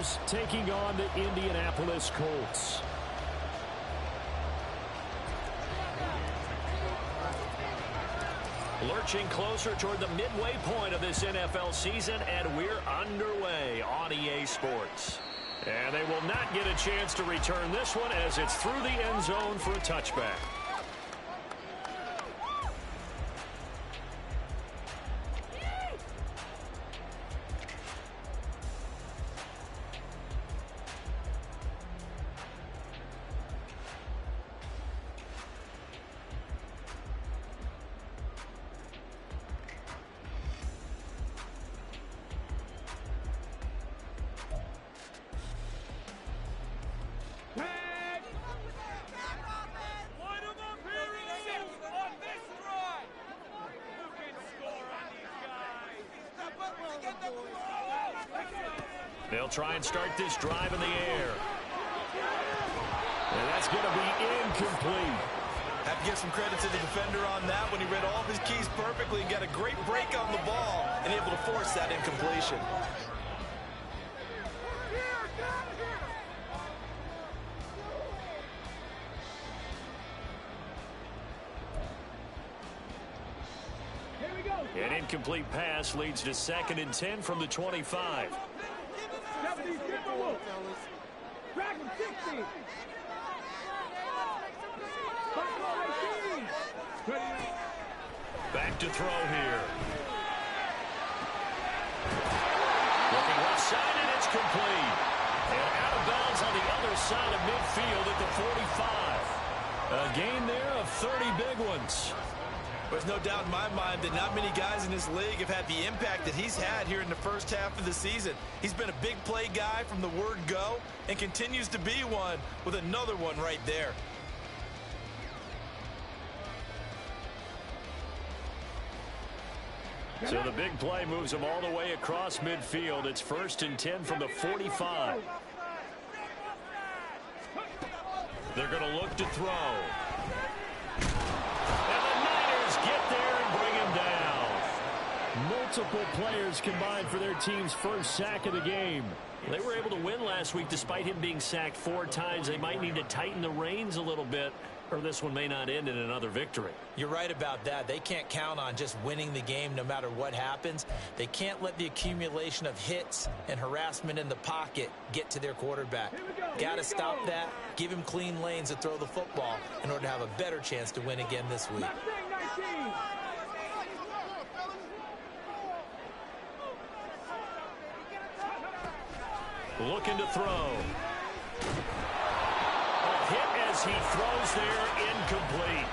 Rams taking on the Indianapolis Colts. Lurching closer toward the midway point of this NFL season, and we're underway on EA Sports. And they will not get a chance to return this one as it's through the end zone for a touchback. They'll try and start this drive in the air. And that's going to be incomplete. Have to give some credit to the defender on that when he read all of his keys perfectly and got a great break on the ball and able to force that incompletion. An incomplete pass leads to 2nd and 10 from the 25. Back to throw here. Looking left side, and it's complete. And out of bounds on the other side of midfield at the 45. A gain there of 30 big ones. There's no doubt in my mind that not many guys in this league have had the impact that he's had here in the first half of the season. He's been a big play guy from the word go and continues to be one with another one right there. So the big play moves them all the way across midfield. It's 1st and 10 from the 45. They're going to look to throw. Get there and bring him down. Multiple players combined for their team's first sack of the game. They were able to win last week despite him being sacked 4 times. They might need to tighten the reins a little bit, or this one may not end in another victory. You're right about that. They can't count on just winning the game no matter what happens. They can't let the accumulation of hits and harassment in the pocket get to their quarterback. Got to stop that, give him clean lanes to throw the football in order to have a better chance to win again this week. Looking to throw. A hit as he throws there, incomplete.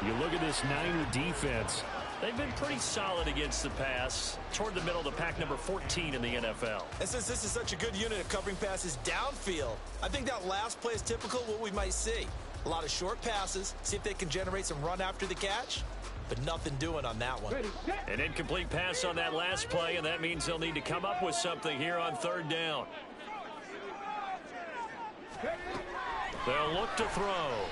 You look at this Niner defense. They've been pretty solid against the pass, toward the middle of the pack, number 14 in the NFL. And since this is such a good unit of covering passes downfield, I think that last play is typical of what we might see. A lot of short passes, see if they can generate some run after the catch, but nothing doing on that one. An incomplete pass on that last play, and that means they'll need to come up with something here on 3rd down. They'll look to throw.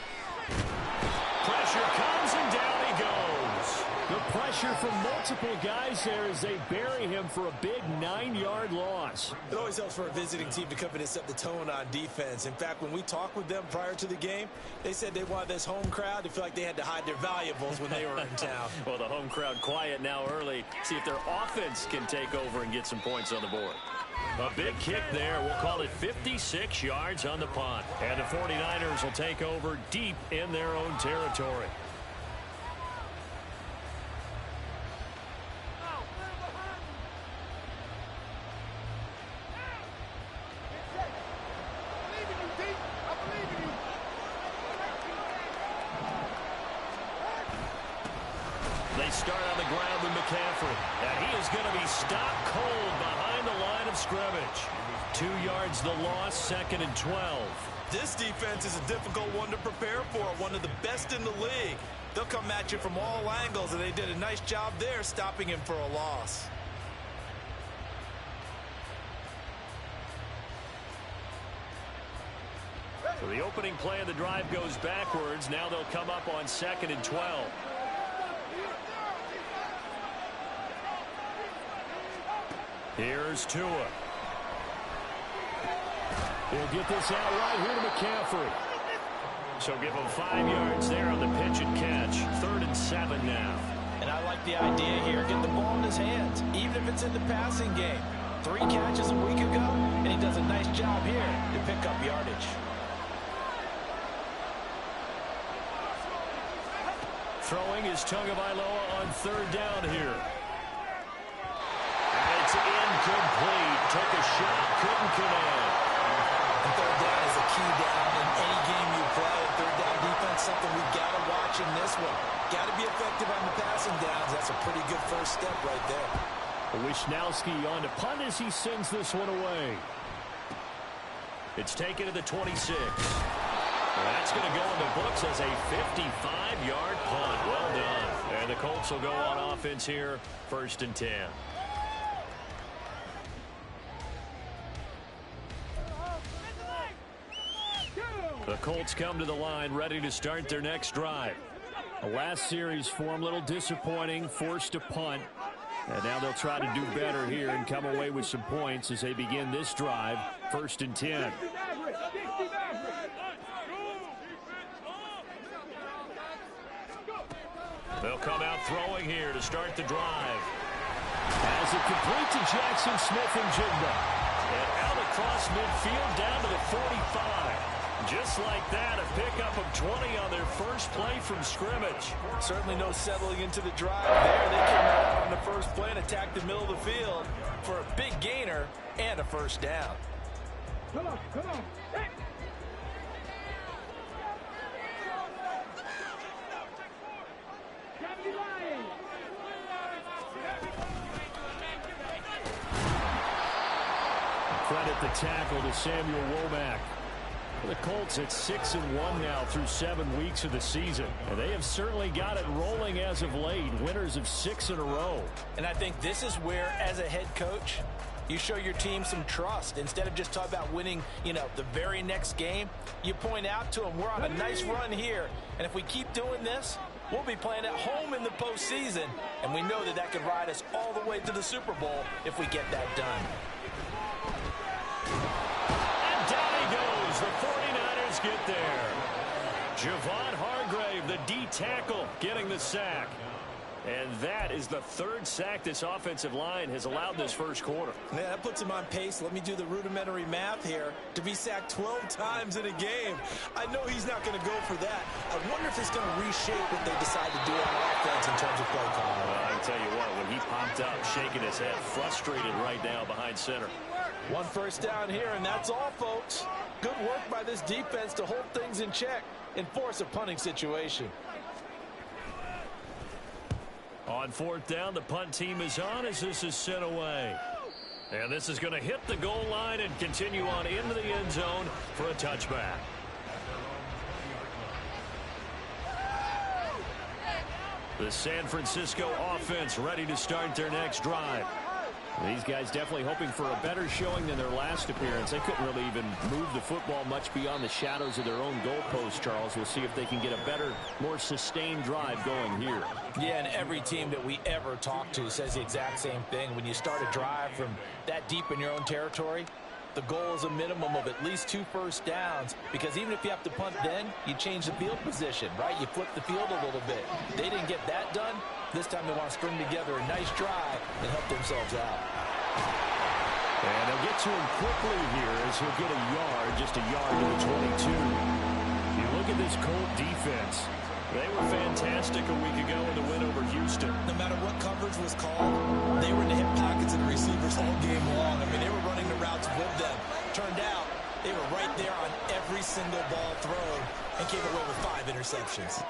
Pressure comes, and down he goes. The pressure from multiple guys there as they bury him for a big 9-yard loss. It always helps for a visiting team to come in and set the tone on defense. In fact, when we talked with them prior to the game, they said they wanted this home crowd to feel like they had to hide their valuables when they were in town. Well, the home crowd quiet now early. See if their offense can take over and get some points on the board. A big kick there. We'll call it 56 yards on the punt. And the 49ers will take over deep in their own territory. They start on the ground with McCaffrey. And he is going to be stopped cold behind the line of scrimmage. 2 yards the loss, 2nd and 12. This defense is a difficult one to prepare for, one of the best in the league. They'll come at you from all angles, and they did a nice job there stopping him for a loss. So the opening play of the drive goes backwards. Now they'll come up on 2nd and 12. Here's Tua. He'll get this out right here to McCaffrey. So give him 5 yards there on the pitch and catch. 3rd and 7 now. And I like the idea here. Get the ball in his hands, even if it's in the passing game. 3 catches a week ago, and he does a nice job here to pick up yardage. Throwing is Tagovailoa on 3rd down here. And it's incomplete. Took a shot, couldn't connect. And 3rd down is a key down in any game you play. 3rd down defense, something we've got to watch in this one. Got to be effective on the passing downs. That's a pretty good first step right there. Wishnowski on to punt as he sends this one away. It's taken to the 26. That's going to go in the books as a 55-yard punt. Well done. And the Colts will go on offense here, 1st and 10. The Colts come to the line ready to start their next drive. The last series for them, a little disappointing, forced to punt. And now they'll try to do better here and come away with some points as they begin this drive, 1st and 10. They'll come out throwing here to start the drive. Has it complete to Jackson Smith-Njigba. And out across midfield down to the 45. Just like that, a pickup of 20 on their first play from scrimmage. Certainly no settling into the drive there. They came out on the first play and attacked the middle of the field for a big gainer and a 1st down. Come on, come on. Hey. Credit the tackle to Samuel Womack. The Colts at 6-1 now through 7 weeks of the season. And they have certainly got it rolling as of late. Winners of 6 in a row. And I think this is where, as a head coach, you show your team some trust. Instead of just talking about winning, the very next game, you point out to them, we're on a nice run here. And if we keep doing this, we'll be playing at home in the postseason. And we know that that could ride us all the way to the Super Bowl if we get that done. And down he goes. The 49ers get there. Javon Hargrave, the D tackle, getting the sack. And that is the 3rd sack this offensive line has allowed this first quarter. Yeah, that puts him on pace. Let me do the rudimentary math here. To be sacked 12 times in a game. I know he's not going to go for that. I wonder if it's going to reshape what they decide to do on offense in terms of play calling. Well, I can tell you what, when he popped up, shaking his head, frustrated right now behind center. 1 first down here, and that's all, folks. Good work by this defense to hold things in check and force a punting situation. On 4th down, the punt team is on as this is sent away. And this is going to hit the goal line and continue on into the end zone for a touchback. The San Francisco offense ready to start their next drive. These guys definitely hoping for a better showing than their last appearance. They couldn't really even move the football much beyond the shadows of their own goalpost, Charles. We'll see if they can get a better, more sustained drive going here. Yeah, and every team that we ever talk to says the exact same thing. When you start a drive from that deep in your own territory, the goal is a minimum of at least 2 first downs, because even if you have to punt then, you change the field position, right? You flip the field a little bit. They didn't get that done. This time they want to string together a nice drive and help themselves out. And they'll get to him quickly here as he'll get a yard, just a yard to the 22. You look at this Colt defense. They were fantastic a week ago in the win over Houston. No matter what coverage was called, they were in the hip pockets of the receivers all game long. I mean, they were running the routes with them. Turned out they were right there on every single ball thrown and came away with 5 interceptions.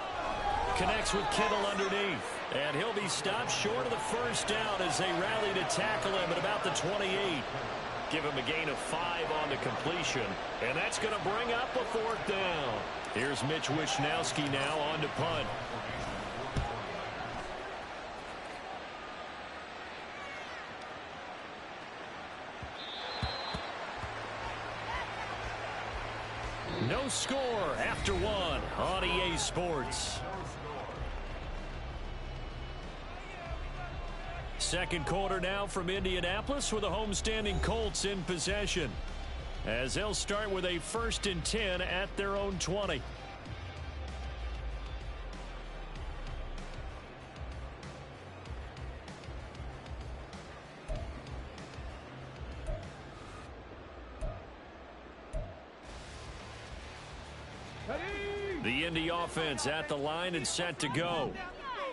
Connects with Kittle underneath. And he'll be stopped short of the first down as they rally to tackle him at about the 28. Give him a gain of 5 on the completion. And that's going to bring up a 4th down. Here's Mitch Wishnowski now on to punt. No score after 1 on EA Sports. Second quarter now from Indianapolis with the homestanding Colts in possession. as they'll start with a 1st and 10 at their own 20. The Indy offense at the line and set to go.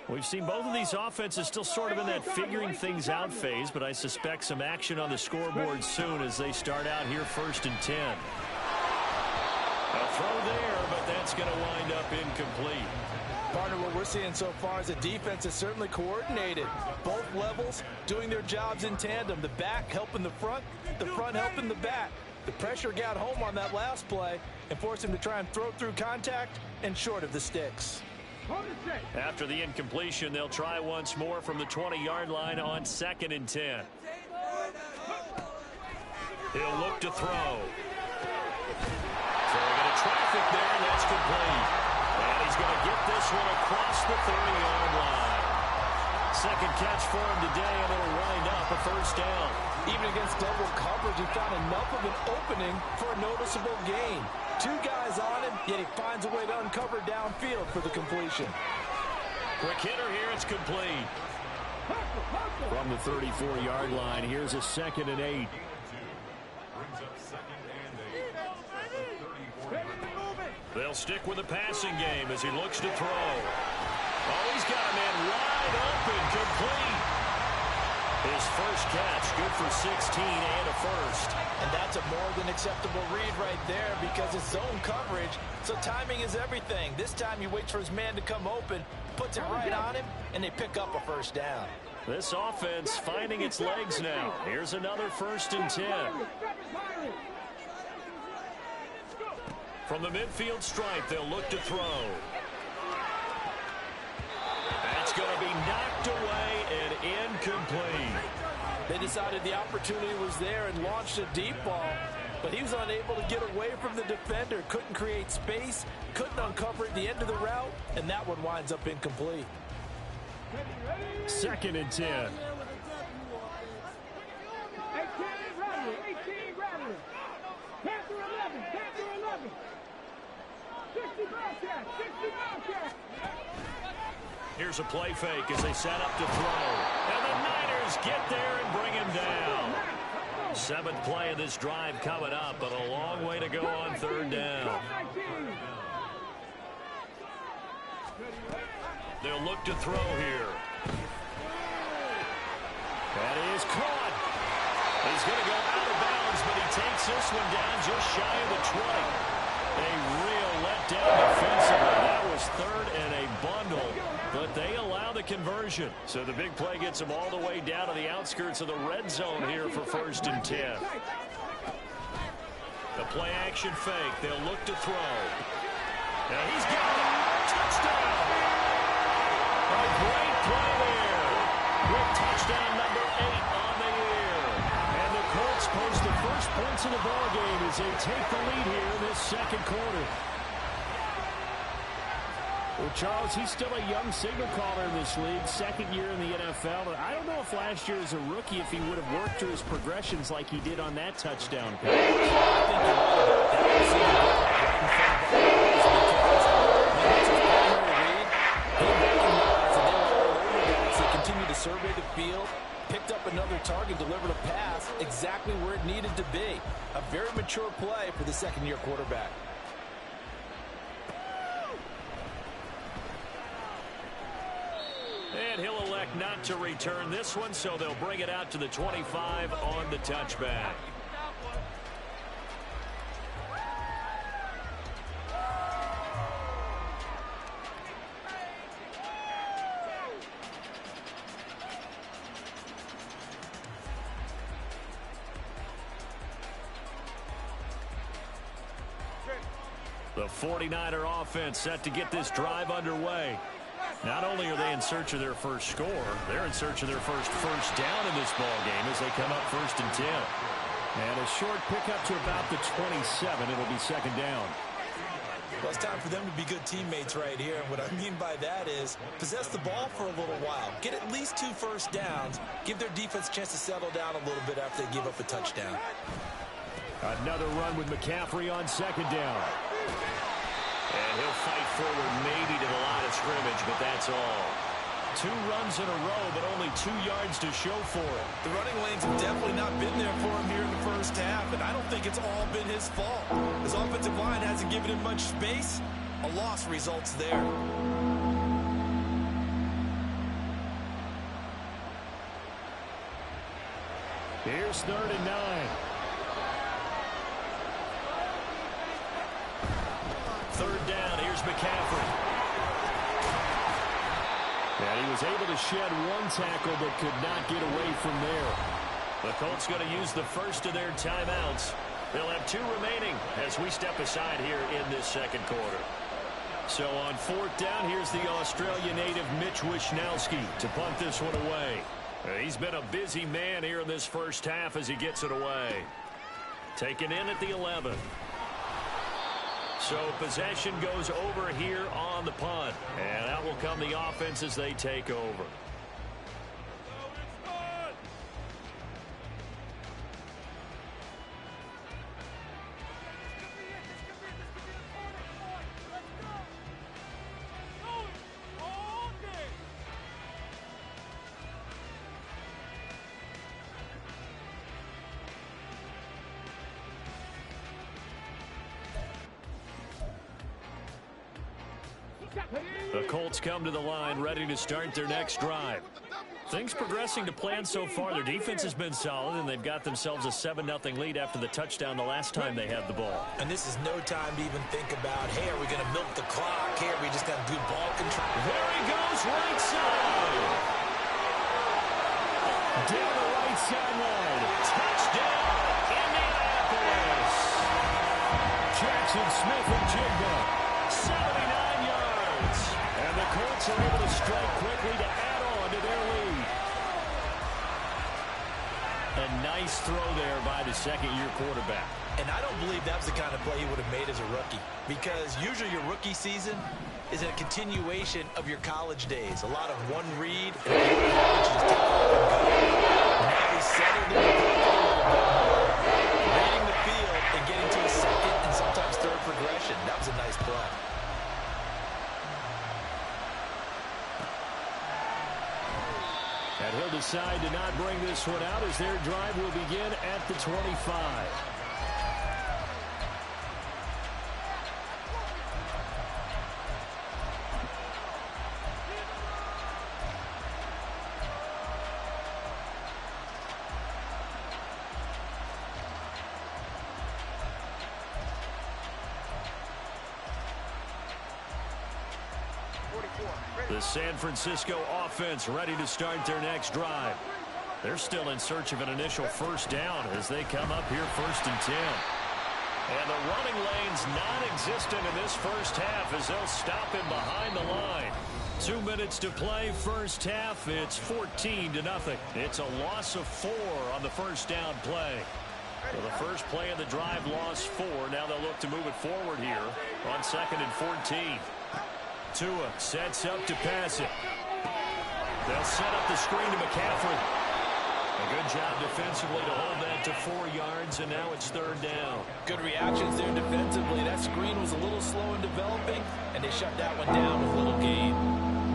We've seen both of these offenses still sort of in that figuring things out phase, but I suspect some action on the scoreboard soon as they start out here 1st and 10. A throw there, but that's going to wind up incomplete. Partner, what we're seeing so far is the defense is certainly coordinated. Both levels doing their jobs in tandem. The back helping the front helping the back. The pressure got home on that last play and forced him to try and throw through contact and short of the sticks. After the incompletion, they'll try once more from the 20-yard line on 2nd and 10. He'll look to throw. Throwing into traffic there, and that's complete. And he's going to get this one across the 30-yard line. Second catch for him today, and it'll wind up a 1st down. Even against double coverage, he found enough of an opening for a noticeable gain. 2 guys on him, yet he finds a way to uncover downfield for the completion. Quick hitter here, it's complete. From the 34-yard line, here's a 2nd and 8. They'll stick with the passing game as he looks to throw. Oh, he's got a man wide open, complete. His first catch, good for 16 and a 1st. And that's a more than acceptable read right there because it's zone coverage, so timing is everything. This time he waits for his man to come open, puts it right on him, and they pick up a 1st down. This offense finding its legs now. Here's another 1st and 10. From the midfield stripe, they'll look to throw. That's going to be knocked away and incomplete. They decided the opportunity was there and launched a deep ball, but he was unable to get away from the defender, couldn't create space, couldn't uncover at the end of the route, and that one winds up incomplete. 2nd and 10. 18 Rattler. 10 through 11. 10 through 11. 60 Bobcat. 60 Bobcat. Here's a play fake as they set up to throw. And the Niners get there and bring him down. 7th play of this drive coming up, but a long way to go on 3rd down. They'll look to throw here. That is caught. He's going to go out of bounds, but he takes this one down just shy of the 20. A real letdown defensively. That was 3rd and a bundle, but they allow the conversion. So the big play gets them all the way down to the outskirts of the red zone here for 1st and 10. The play action fake. They'll look to throw. Now he's got it. Touchdown. A great play there. With touchdown number 8 on the year. And the Colts post the first points of the ballgame as they take the lead here in this 2nd quarter. Well, Charles, he's still a young signal caller in this league, 2nd year in the NFL. But I don't know if last year as a rookie, if he would have worked through his progressions like he did on that touchdown pass. To survey the field, picked up another target, delivered a pass exactly where it needed to be. A very mature play for the 2nd-year quarterback. And he'll elect not to return this one, so they'll bring it out to the 25 on the touchback. The 49er offense set to get this drive underway. Not only are they in search of their first score, they're in search of their first down in this ball game as they come up 1st and 10. And a short pickup to about the 27. It'll be 2nd down. Well, it's time for them to be good teammates right here. And what I mean by that is possess the ball for a little while. Get at least 2 first downs. Give their defense a chance to settle down a little bit after they give up a touchdown. Another run with McCaffrey on second down. And he'll fight forward maybe to the line of scrimmage, but that's all. 2 runs in a row, but only 2 yards to show for it. The running lanes have definitely not been there for him here in the first half, and I don't think it's all been his fault. His offensive line hasn't given him much space. A loss results there. Here's 3rd and 9. 3rd down. Here's McCaffrey. And he was able to shed 1 tackle but could not get away from there. The Colts going to use the first of their timeouts. They'll have 2 remaining as we step aside here in this second quarter. So on 4th down, here's the Australia native Mitch Wishnowsky to punt this one away. He's been a busy man here in this first half as he gets it away. Taken in at the 11. So possession goes over here on the punt. And out will come the offense as they take over. The Colts come to the line ready to start their next drive. Things progressing to plan so far. Their defense has been solid, and they've got themselves a 7-0 lead after the touchdown the last time they had the ball. And this is no time to even think about, hey, are we going to milk the clock? Hey, are we just going to do ball control? There he goes, right side. Down the right sideline. Touchdown, Indianapolis. Jackson Smith-Njigba, 79 yards. And the Colts are able to strike quickly to add on to their lead. A nice throw there by the second-year quarterback. And I don't believe that was the kind of play he would have made as a rookie, because usually your rookie season is a continuation of your college days. A lot of one read, and just take off and go. Now he's settled in the reading the field and getting to a second and sometimes third progression. That was a nice play. And he'll decide to not bring this one out as their drive will begin at the 25. The San Francisco offense ready to start their next drive. They're still in search of an initial first down as they come up here 1st and 10. And the running lane's non-existent in this first half as they'll stop him behind the line. 2 minutes to play first half. It's 14-0. It's a loss of 4 on the first down play. So the first play of the drive lost 4. Now they'll look to move it forward here on 2nd and 14. Tua sets up to pass it. They'll set up the screen to McCaffrey. A good job defensively to hold that to 4 yards, and now it's 3rd down. Good reactions there defensively. That screen was a little slow in developing, and they shut that one down with little gain.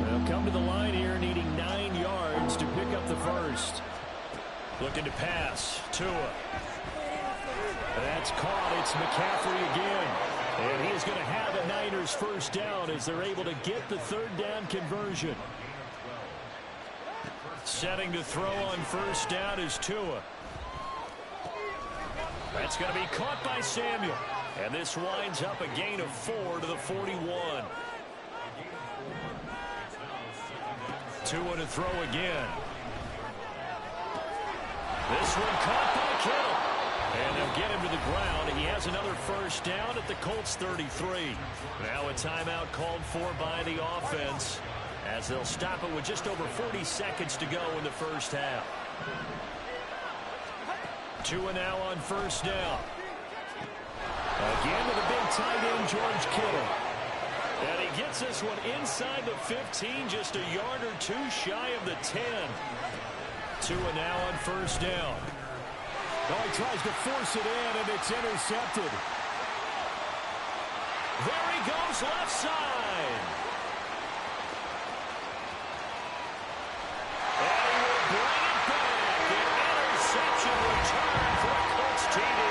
They'll come to the line here needing 9 yards to pick up the first. Looking to pass. Tua. That's caught. It's McCaffrey again. And he is going to have a Niners first down as they're able to get the 3rd down conversion. Setting to throw on first down is Tua. That's going to be caught by Samuel. And this winds up a gain of 4 to the 41. Tua to throw again. This one caught by Kittle. And they'll get him to the ground. He has another first down at the Colts 33. Now a timeout called for by the offense as they'll stop it with just over 40 seconds to go in the first half. Tua now on first down. Again to the big tight end, George Kittle. And he gets this one inside the 15, just a yard or 2 shy of the 10. Tua now on first down. Oh, he tries to force it in, and it's intercepted. There he goes, left side. And he will bring it back. An interception return for a Colts TD.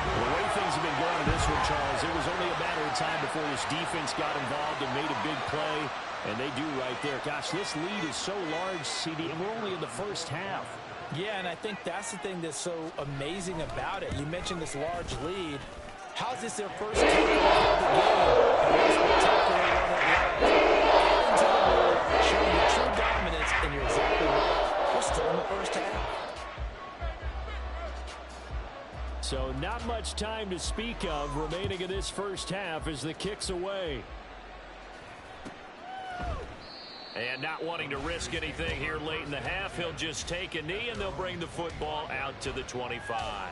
The way things have been going in this one, Charles, it was only a matter of time before this defense got involved and made a big play, and they do right there. Gosh, this lead is so large, CD, and we're only in the first half. Yeah, and I think that's the thing that's so amazing about it. You mentioned this large lead. How's this their first takeaway of the game? And what a spectacular run it was. Into the lead, showing your true dominance, and you're exactly right. We're still in the first half. So not much time to speak of remaining in this first half as the kick's away. And not wanting to risk anything here late in the half, he'll just take a knee, and they'll bring the football out to the 25.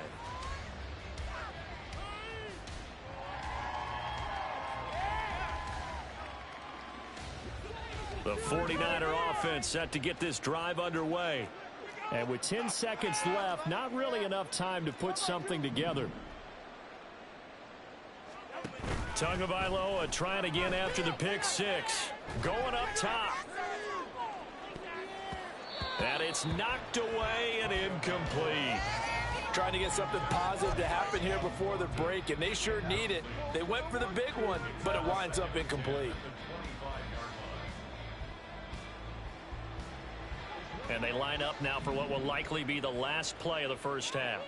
The 49er offense set to get this drive underway. And with 10 seconds left, not really enough time to put something together. Tagovailoa trying again after the pick six. Going up top. And it's knocked away and incomplete. Trying to get something positive to happen here before the break, and they sure need it. They went for the big one, but it winds up incomplete. And they line up now for what will likely be the last play of the first half.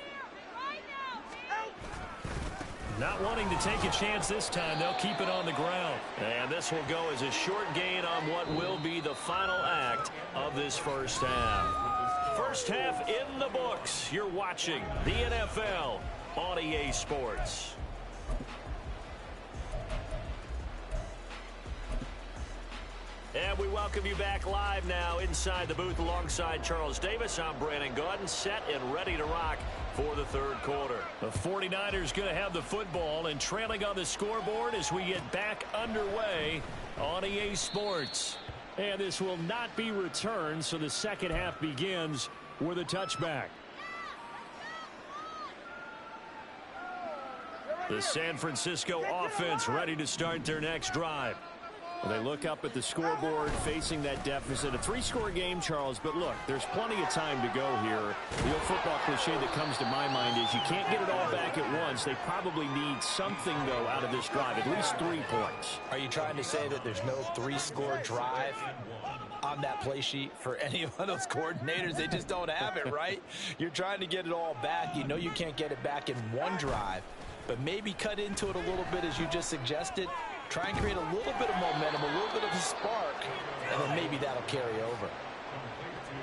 Not wanting to take a chance this time, they'll keep it on the ground. And this will go as a short gain on what will be the final act of this first half. First half in the books. You're watching the NFL on EA Sports. And we welcome you back live now inside the booth alongside Charles Davis. I'm Brandon Gaudin, set and ready to rock for the third quarter. The 49ers going to have the football and trailing on the scoreboard as we get back underway on EA Sports. And this will not be returned, so the second half begins with a touchback. The San Francisco offense ready to start their next drive. Well, they look up at the scoreboard facing that deficit. A three-score game, Charles, but look, there's plenty of time to go here. The old football cliche that comes to my mind is you can't get it all back at once. They probably need something, though, out of this drive, at least 3 points. Are you trying to say that there's no three-score drive on that play sheet for any of those coordinators? They just don't have it, right? You're trying to get it all back. You know you can't get it back in one drive, but maybe cut into it a little bit as you just suggested. Try and create a little bit of momentum, a little bit of a spark, and then maybe that'll carry over.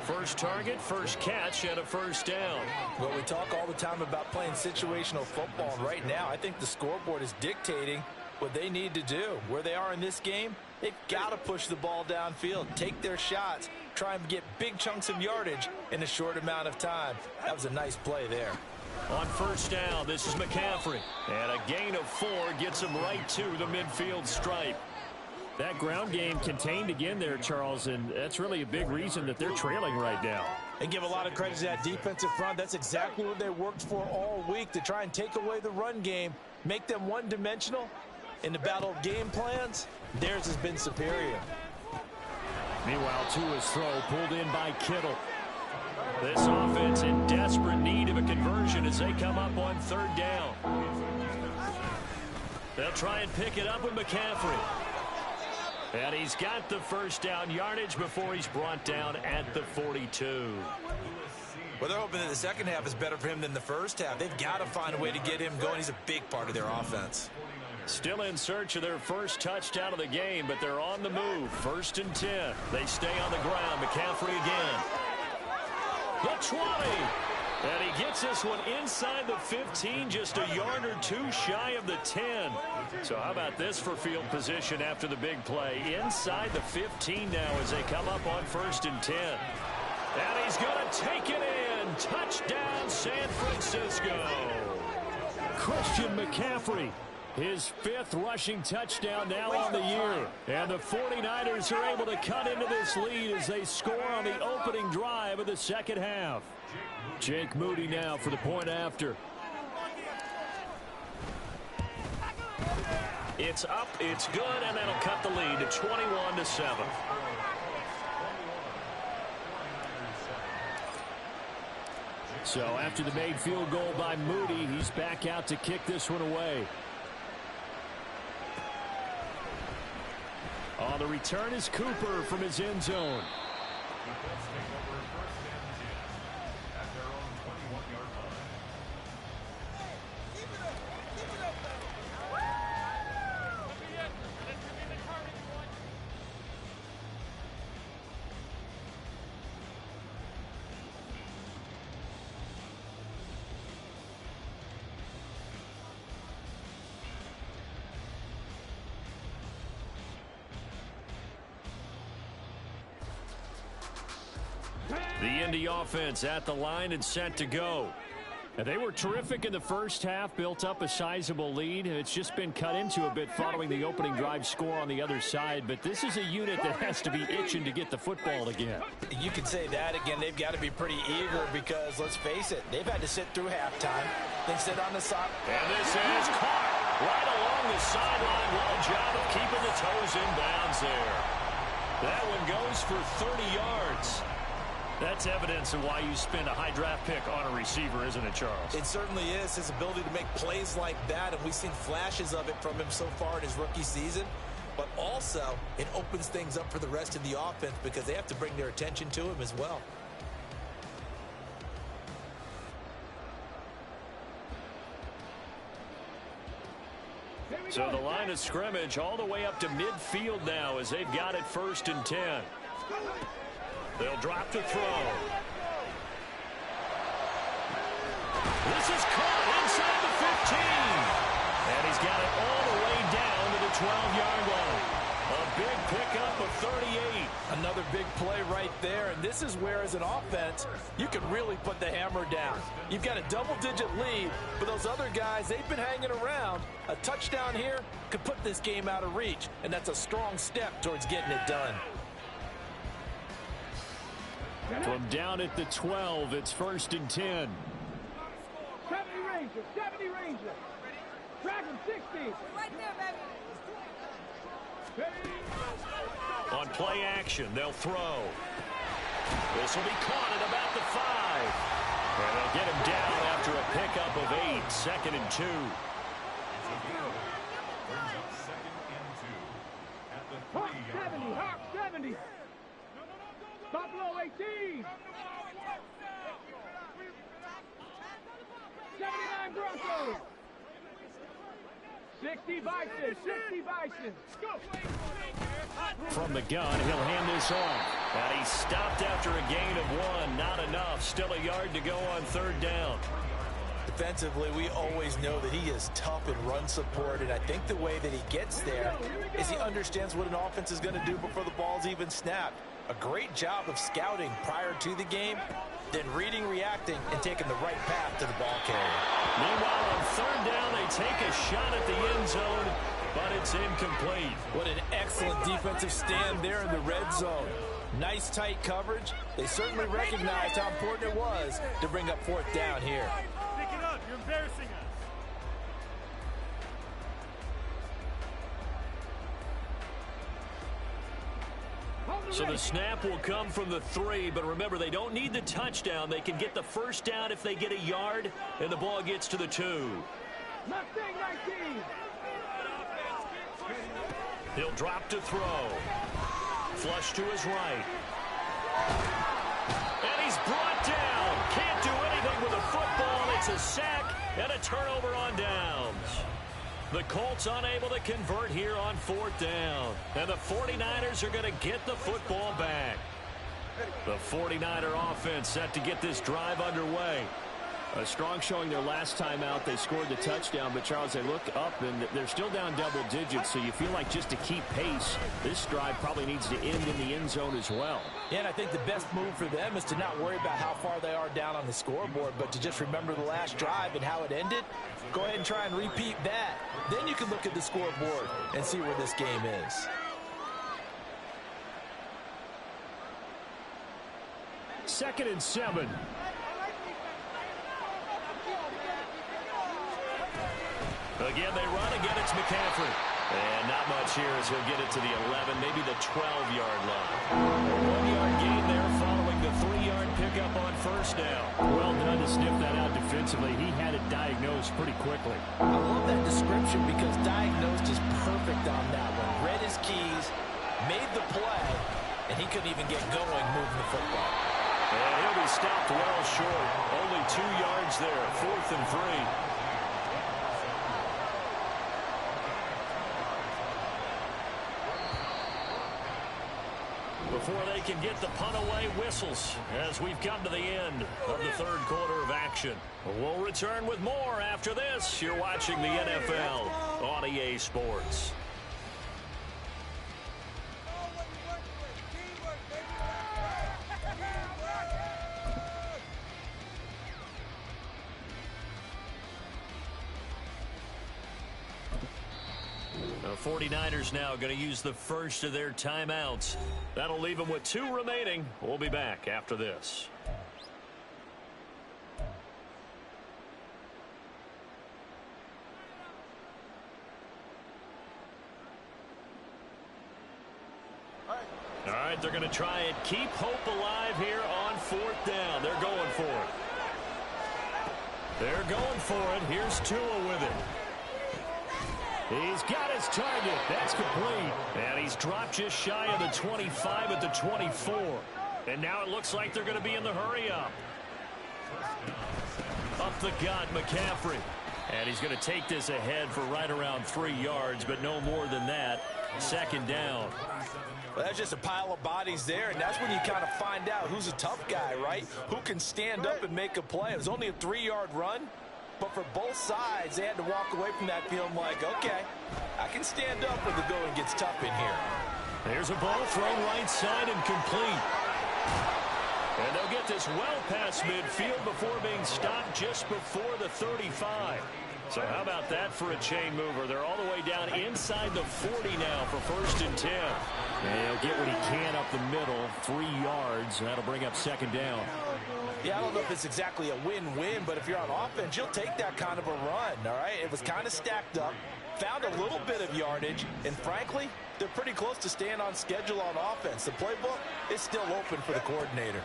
First target, first catch, and a first down. Well, we talk all the time about playing situational football, and right now I think the scoreboard is dictating what they need to do. Where they are in this game, they've got to push the ball downfield, take their shots, try and get big chunks of yardage in a short amount of time. That was a nice play there. On first down, this is McCaffrey. And a gain of 4 gets him right to the midfield stripe. That ground game contained again there, Charles, and that's really a big reason that they're trailing right now. And give a lot of credit to that defensive front. That's exactly what they worked for all week, to try and take away the run game, make them one-dimensional. In the battle of game plans, theirs has been superior. Meanwhile, Tua's throw pulled in by Kittle. This offense in desperate need of a conversion as they come up on third down. They'll try and pick it up with McCaffrey. And he's got the first down yardage before he's brought down at the 42. Well, they're hoping that the second half is better for him than the first half. They've got to find a way to get him going. He's a big part of their offense. Still in search of their first touchdown of the game, but they're on the move. 1st and 10. They stay on the ground. McCaffrey again. The 20. And he gets this one inside the 15, just a yard or 2 shy of the 10. So how about this for field position after the big play? Inside the 15 now as they come up on 1st and 10. And he's going to take it in. Touchdown, San Francisco. Christian McCaffrey His 5th rushing touchdown now on the year. And the 49ers are able to cut into this lead as they score on the opening drive of the second half. Jake Moody now for the point after. It's up, it's good, and that'll cut the lead to 21-7. So after the made field goal by Moody, he's back out to kick this one away. On the return is Cooper from his end zone. The Indy offense at the line and set to go. And they were terrific in the first half, built up a sizable lead. It's just been cut into a bit following the opening drive score on the other side. But this is a unit that has to be itching to get the football again. You could say that again. They've got to be pretty eager because, let's face it, they've had to sit through halftime, then sit on the side. And this is caught right along the sideline. Well, job of keeping the toes in bounds there. That one goes for 30 yards. That's evidence of why you spend a high draft pick on a receiver, isn't it, Charles? It certainly is. His ability to make plays like that, and we've seen flashes of it from him so far in his rookie season. But also, it opens things up for the rest of the offense because they have to bring their attention to him as well. So the line of scrimmage all the way up to midfield now as they've got it 1st and 10. They'll drop to throw. This is caught inside the 15. And he's got it all the way down to the 12-yard line. A big pickup of 38. Another big play right there. And this is where, as an offense, you can really put the hammer down. You've got a double-digit lead, but those other guys, they've been hanging around. A touchdown here could put this game out of reach, and that's a strong step towards getting it done. From down at the 12, it's 1st and 10. 70 Ranger, 70 Ranger. Drag him, 60. Right there, baby. On play action, they'll throw. This will be caught at about the 5. And they'll get him down after a pickup of 8, 2nd and 2. Hawk 70, Hawk 70. Buffalo 18. 79 Broncos. 60 Bison, 60 Bison. Go. From the gun, he'll hand this off. And he's stopped after a gain of 1. Not enough. Still a yard to go on 3rd down. Defensively, we always know that he is tough in run support, and I think the way that he gets there is he understands what an offense is going to do before the ball's even snapped. A great job of scouting prior to the game, then reading, reacting, and taking the right path to the ball carrier. Meanwhile, on 3rd down, they take a shot at the end zone, but it's incomplete. What an excellent defensive stand there in the red zone. Nice tight coverage. They certainly recognized how important it was to bring up 4th down here. Pick it up. You're embarrassing us. So the snap will come from the 3, but remember, they don't need the touchdown. They can get the 1st down if they get a yard, and the ball gets to the 2. Mustang 19. He'll drop to throw. Flush to his right. And he's brought down. Can't do anything with a football. It's a sack and a turnover on downs. The Colts unable to convert here on 4th down. And the 49ers are going to get the football back. The 49er offense set to get this drive underway. A strong showing their last time out. They scored the touchdown, but Charles, they look up and they're still down double digits, so you feel like just to keep pace, this drive probably needs to end in the end zone as well. Yeah, and I think the best move for them is to not worry about how far they are down on the scoreboard, but to just remember the last drive and how it ended. Go ahead and try and repeat that. Then you can look at the scoreboard and see where this game is. Second and 7. Again, they run. Again, it's McCaffrey. And not much here as he'll get it to the 11, maybe the 12-yard line. 1-yard gain there following the 3-yard pickup on first down. Well done to sniff that out defensively. He had it diagnosed pretty quickly. I love that description because diagnosed is perfect on that one. Read his keys, made the play, and he couldn't even get going moving the football. And he'll be stopped well short. Only 2 yards there, 4th and 3. Before they can get the punt away, whistles as we've come to the end of the third quarter of action. We'll return with more after this. You're watching the NFL on EA Sports. The 49ers now going to use the first of their timeouts. That'll leave them with 2 remaining. We'll be back after this. All right, they're going to try and keep hope alive here on 4th down. They're going for it. They're going for it. Here's Tua with it. He's got his target. That's complete. And he's dropped just shy of the 25 at the 24. And now it looks like they're going to be in the hurry up. Up the gut, McCaffrey. And he's going to take this ahead for right around 3 yards, but no more than that. 2nd down. Well, that's just a pile of bodies there, and that's when you kind of find out who's a tough guy, right? Who can stand up and make a play. It was only a 3-yard run. But for both sides, they had to walk away from that feeling like, okay, I can stand up when the going gets tough in here. There's a ball thrown right side and complete. And they'll get this well past midfield before being stopped just before the 35. So how about that for a chain mover? They're all the way down inside the 40 now for 1st and 10. And he'll get what he can up the middle, 3 yards. That'll bring up 2nd down. Yeah, I don't know if it's exactly a win-win, but if you're on offense, you'll take that kind of a run, all right? It was kind of stacked up, found a little bit of yardage, and frankly, they're pretty close to staying on schedule on offense. The playbook is still open for the coordinator.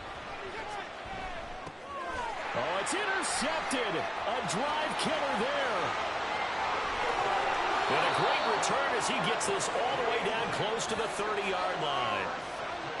Oh, it's intercepted. A drive killer there. And a great return as he gets this all the way down close to the 30-yard line.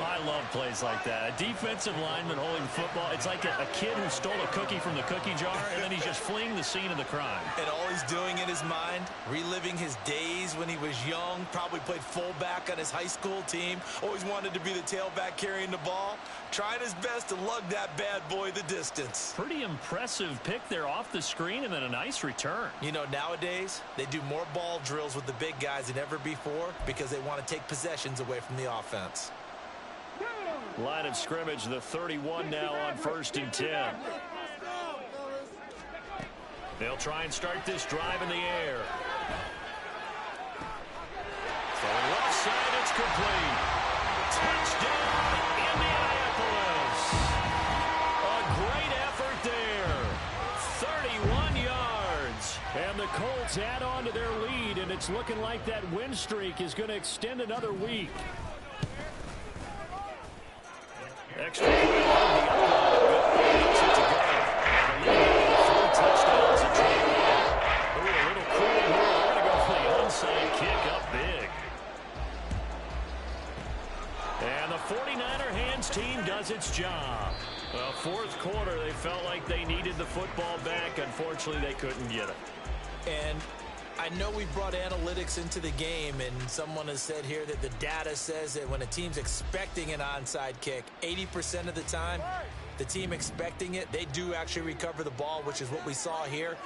I love plays like that. A defensive lineman holding football. It's like a kid who stole a cookie from the cookie jar, and then he's just fleeing the scene of the crime. And all he's doing in his mind, reliving his days when he was young, probably played fullback on his high school team, always wanted to be the tailback carrying the ball, trying his best to lug that bad boy the distance. Pretty impressive pick there off the screen, and then a nice return. You know, nowadays, they do more ball drills with the big guys than ever before because they want to take possessions away from the offense. Line of scrimmage, the 31 now on 1st and 10. They'll try and start this drive in the air. Throwing left side, it's complete. Touchdown, Indianapolis. A great effort there. 31 yards. And the Colts add on to their lead, and it's looking like that win streak is going to extend another week. Extra point on the other line. To go. 3 touchdowns and 21. Ooh, a little cool here. We're going to go for the onside kick up big. And the 49er hands team does its job. Well, 4th quarter, they felt like they needed the football back. Unfortunately, they couldn't get it. And I know we brought analytics into the game, and someone has said here that the data says that when a team's expecting an onside kick, 80% of the time, the team expecting it, they do actually recover the ball, which is what we saw here.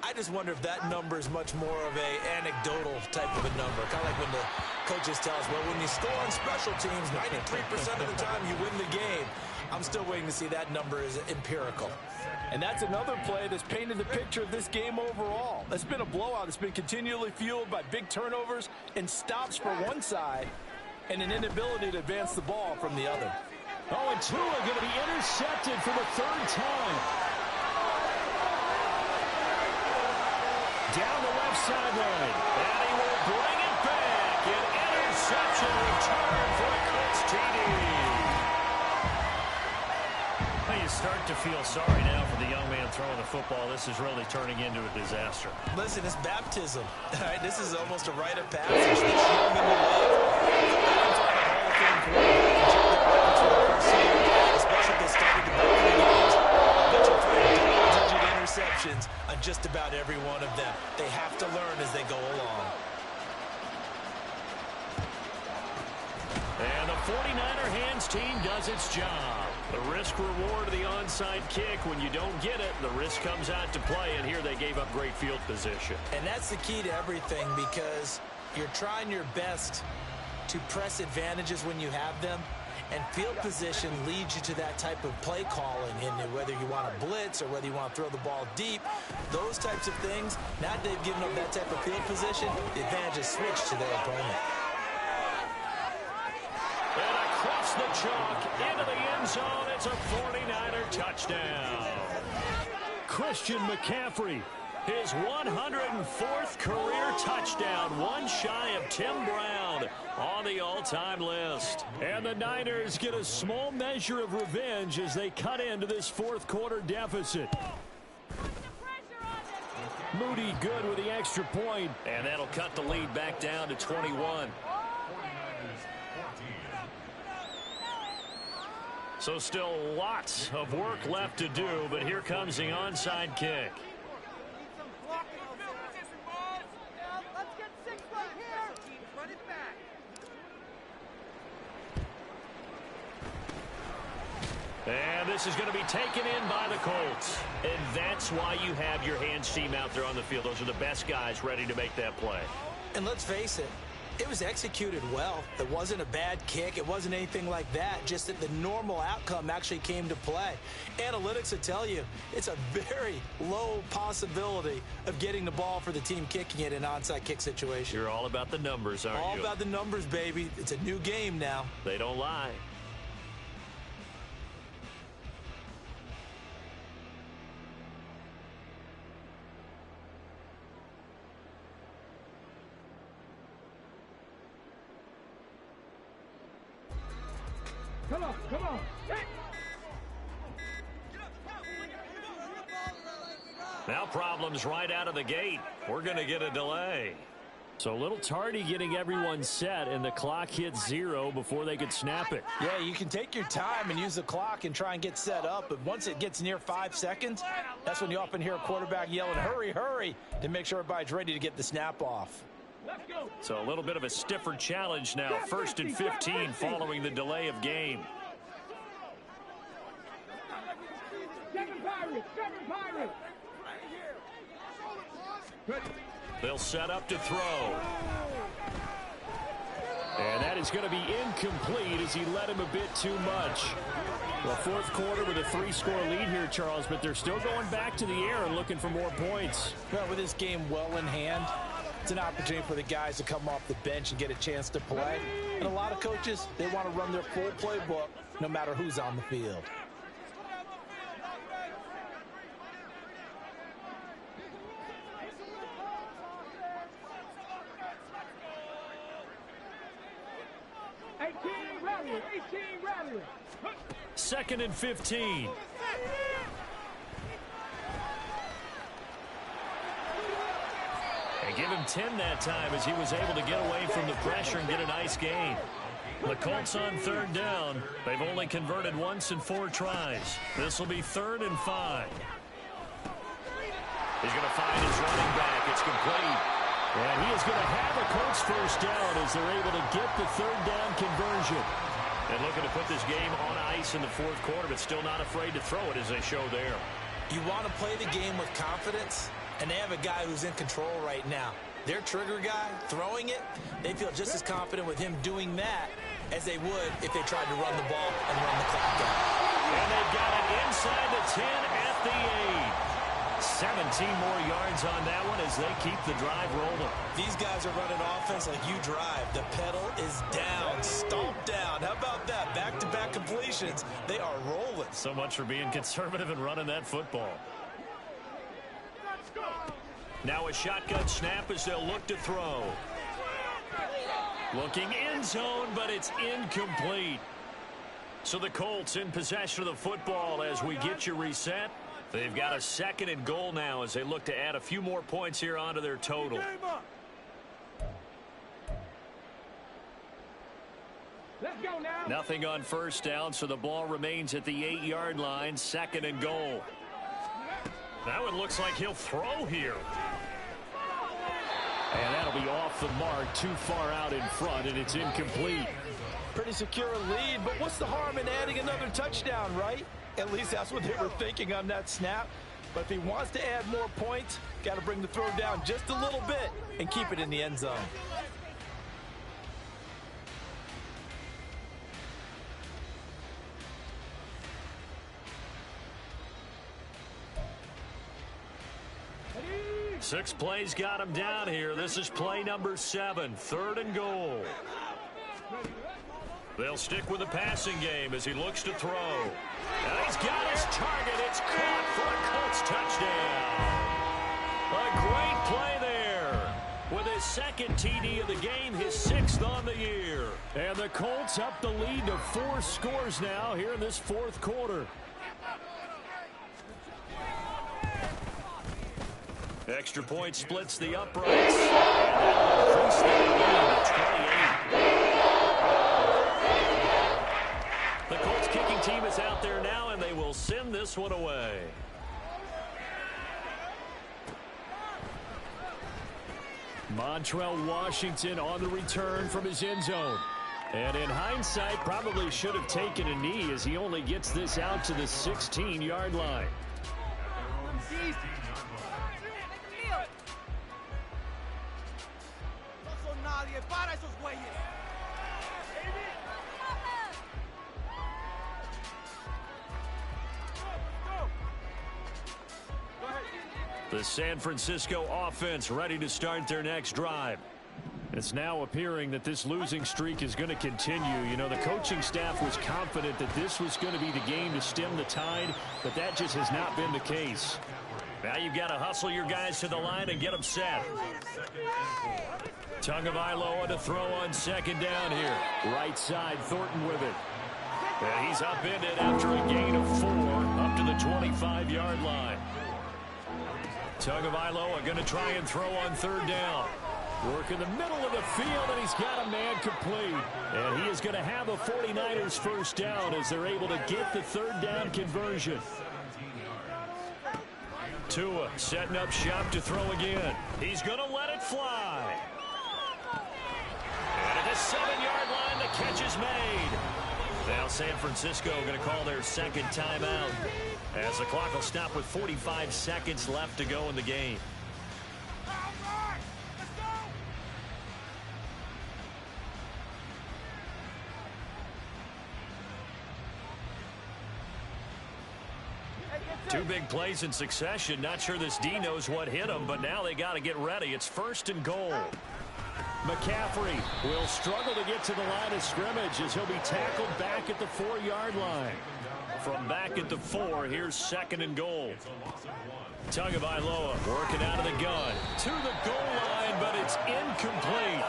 I just wonder if that number is much more of a anecdotal type of a number. Kind of like when the coaches tell us, well, when you score on special teams, 93% of the time you win the game. I'm still waiting to see that number is empirical. And that's another play that's painted the picture of this game overall. It's been a blowout. It's been continually fueled by big turnovers and stops for one side and an inability to advance the ball from the other. Oh, and Tua going to be intercepted for the third time. Down the left sideline. And he will bring it back. An interception return for a Colts TD. You start to feel sorry now for the young man throwing the football. This is really turning into a disaster. Listen, it's baptism. All right, this is almost a rite of passage. This young man will especially if they started to break the games. I bet you'll find double-digit interceptions on just about every one of them. They have to learn as they go along. And the 49er hands team does its job. The risk-reward of the onside kick. When you don't get it, the risk comes out to play, and here they gave up great field position. And that's the key to everything, because you're trying your best to press advantages when you have them, and field position leads you to that type of play calling, and whether you want to blitz or whether you want to throw the ball deep, those types of things, now that they've given up that type of field position, the advantage is switched to their opponent. And across the chalk, into the end zone, it's a 49er touchdown. Christian McCaffrey, his 104th career touchdown, one shy of Tim Brown on the all-time list. And the Niners get a small measure of revenge as they cut into this fourth quarter deficit. Moody good with the extra point, and that'll cut the lead back down to 21. So still lots of work left to do, but here comes the onside kick. And this is going to be taken in by the Colts. And that's why you have your hands team out there on the field. Those are the best guys ready to make that play. And let's face it, it was executed well. It wasn't a bad kick. It wasn't anything like that. Just that the normal outcome actually came to play. Analytics will tell you it's a very low possibility of getting the ball for the team kicking it in an onside kick situation. You're all about the numbers, aren't you? All about the numbers, baby. It's a new game now. They don't lie. Come on, come on. Now problems right out of the gate. We're going to get a delay. So a little tardy getting everyone set, and the clock hits 0 before they could snap it. Yeah, you can take your time and use the clock and try and get set up, but once it gets near 5 seconds, that's when you often hear a quarterback yelling, hurry, hurry, to make sure everybody's ready to get the snap off. So a little bit of a stiffer challenge now. 1st and 15 following the delay of game. They'll set up to throw. And that is going to be incomplete as he led him a bit too much. Well, fourth quarter with a 3-score lead here, Charles, but they're still going back to the air and looking for more points. Well, with this game well in hand, it's an opportunity for the guys to come off the bench and get a chance to play. And a lot of coaches, they want to run their full playbook no matter who's on the field. Second and 15. And give him 10 that time as he was able to get away from the pressure and get a nice gain. The Colts on 3rd down. They've only converted once in 4 tries. This will be 3rd and 5. He's going to find his running back. It's complete. And he is going to have a Colts first down as they're able to get the 3rd down conversion. And looking to put this game on ice in the fourth quarter, but still not afraid to throw it as they show there. You want to play the game with confidence, and they have a guy who's in control right now. Their trigger guy, throwing it, they feel just as confident with him doing that as they would if they tried to run the ball and run the clock out. And they've got it inside the 10 at the 8. 17 more yards on that one as they keep the drive rolling. These guys are running offense like you drive. The pedal is down, stomped down. How about that? Back-to-back completions. They are rolling. So much for being conservative and running that football. Now a shotgun snap as they'll look to throw. Looking end zone, but it's incomplete. So the Colts in possession of the football as we get you reset. They've got a 2nd and goal now as they look to add a few more points here onto their total. Let's go now. Nothing on first down, so the ball remains at the 8-yard line. 2nd and goal. That one looks like he'll throw here. And that'll be off the mark, too far out in front, and it's incomplete. Pretty secure lead, but what's the harm in adding another touchdown, right? At least that's what they were thinking on that snap. But if he wants to add more points, got to bring the throw down just a little bit and keep it in the end zone. Six plays got him down here. This is play number 7, 3rd and goal. They'll stick with the passing game as he looks to throw. And he's got his target. It's caught for a Colts touchdown. A great play there. With his 2nd TD of the game, his 6th on the year. And the Colts up the lead to 4 scores now here in this 4th quarter. Extra point splits the uprights. And that will increase their lead to 28. The Colts kicking team is out there now, and they will send this one away. Montrell Washington on the return from his end zone. And in hindsight, probably should have taken a knee as he only gets this out to the 16-yard line. The San Francisco offense ready to start their next drive. It's now appearing that this losing streak is going to continue. You know, the coaching staff was confident that this was going to be the game to stem the tide, but that just has not been the case. Now you've got to hustle your guys to the line and get them set. Tagovailoa to throw on 2nd down here. Right side, Thornton with it. And he's upended after a gain of 4 up to the 25-yard line. Tagovailoa going to try and throw on 3rd down. Work in the middle of the field, and he's got a man complete. And he is going to have a 49ers first down as they're able to get the 3rd down conversion. Tua setting up shop to throw again. He's going to let it fly. And at the 7-yard line, the catch is made. Now San Francisco going to call their 2nd timeout as the clock will stop with 45 seconds left to go in the game. Two big plays in succession. Not sure this D knows what hit him, but now they got to get ready. It's 1st and goal. McCaffrey will struggle to get to the line of scrimmage as he'll be tackled back at the 4-yard line. From back at the 4, here's 2nd and goal. Tagovailoa working out of the gun to the goal line, but it's incomplete.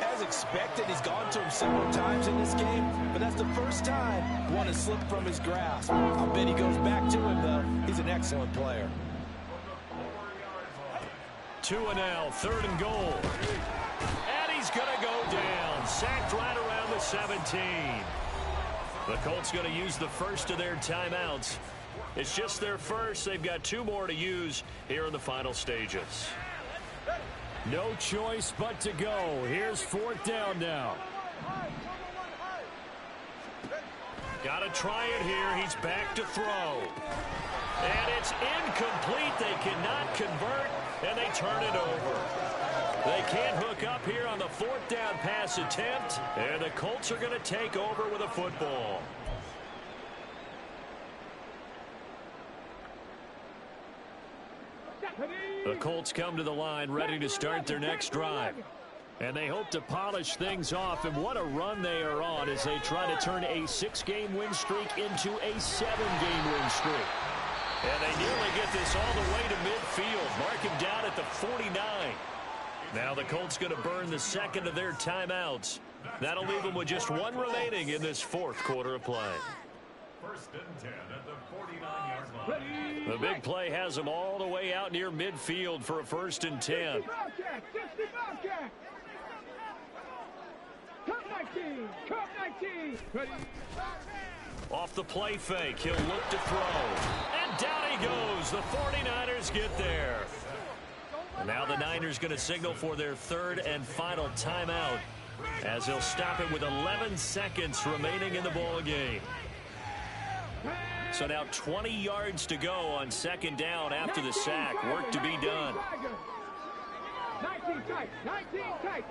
As expected, he's gone to him several times in this game, but that's the first time one has slipped from his grasp. I'll bet he goes back to him, though. He's an excellent player. Tua now, 3rd and goal. And he's going to go down. Sacked right around the 17. The Colts going to use the first of their timeouts. It's just their first. They've got 2 more to use here in the final stages. No choice but to go. Here's 4th down now. Got to try it here. He's back to throw. And it's incomplete. They cannot convert, and they turn it over. They can't hook up here on the fourth down pass attempt, and the Colts are going to take over with a football. The Colts come to the line ready to start their next drive. And they hope to polish things off, and what a run they are on as they try to turn a 6-game win streak into a 7-game win streak. And they nearly get this all the way to midfield. Mark him down at the 49. Now the Colts going to burn the second of their timeouts. That'll leave them with just one remaining in this fourth quarter of play. First and 10 at the 49-yard line. The big play has them all the way out near midfield for a first and 10. Cup 19. Ready. Off the play fake, he'll look to throw. And down he goes. The 49ers get there. And now the Niners going to signal for their third and final timeout as he'll stop it with 11 seconds remaining in the ball game. So now 20 yards to go on second down after the sack. Work to be done. 19 tight. 19 tight.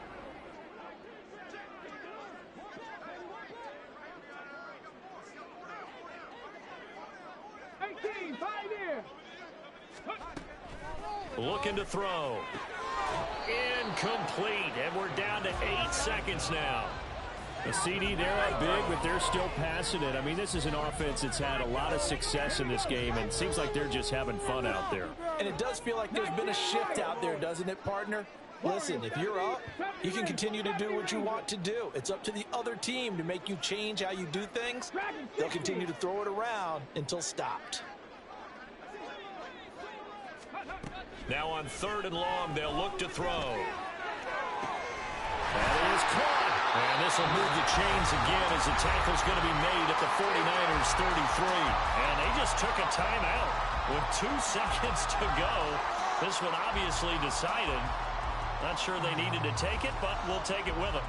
Looking to throw. Incomplete. And we're down to 8 seconds now. The CD, they're up big, but they're still passing it. I mean, this is an offense that's had a lot of success in this game, and it seems like they're just having fun out there. And it does feel like there's been a shift out there, doesn't it, partner? Listen, if you're up, you can continue to do what you want to do. It's up to the other team to make you change how you do things. They'll continue to throw it around until stopped. Now on third and long, they'll look to throw. That is caught. And this will move the chains again as the tackle's going to be made at the 49ers 33. And they just took a timeout with 2 seconds to go. This one obviously decided. Not sure they needed to take it, but we'll take it with them.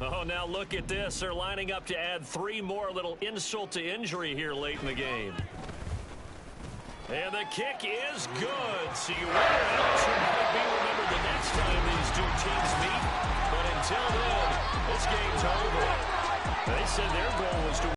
Oh, now look at this. They're lining up to add 3 more, little insult to injury here late in the game. And the kick is good. So you wonder how this one might be remembered the next time these two teams meet. But until then, this game's over. They said their goal was to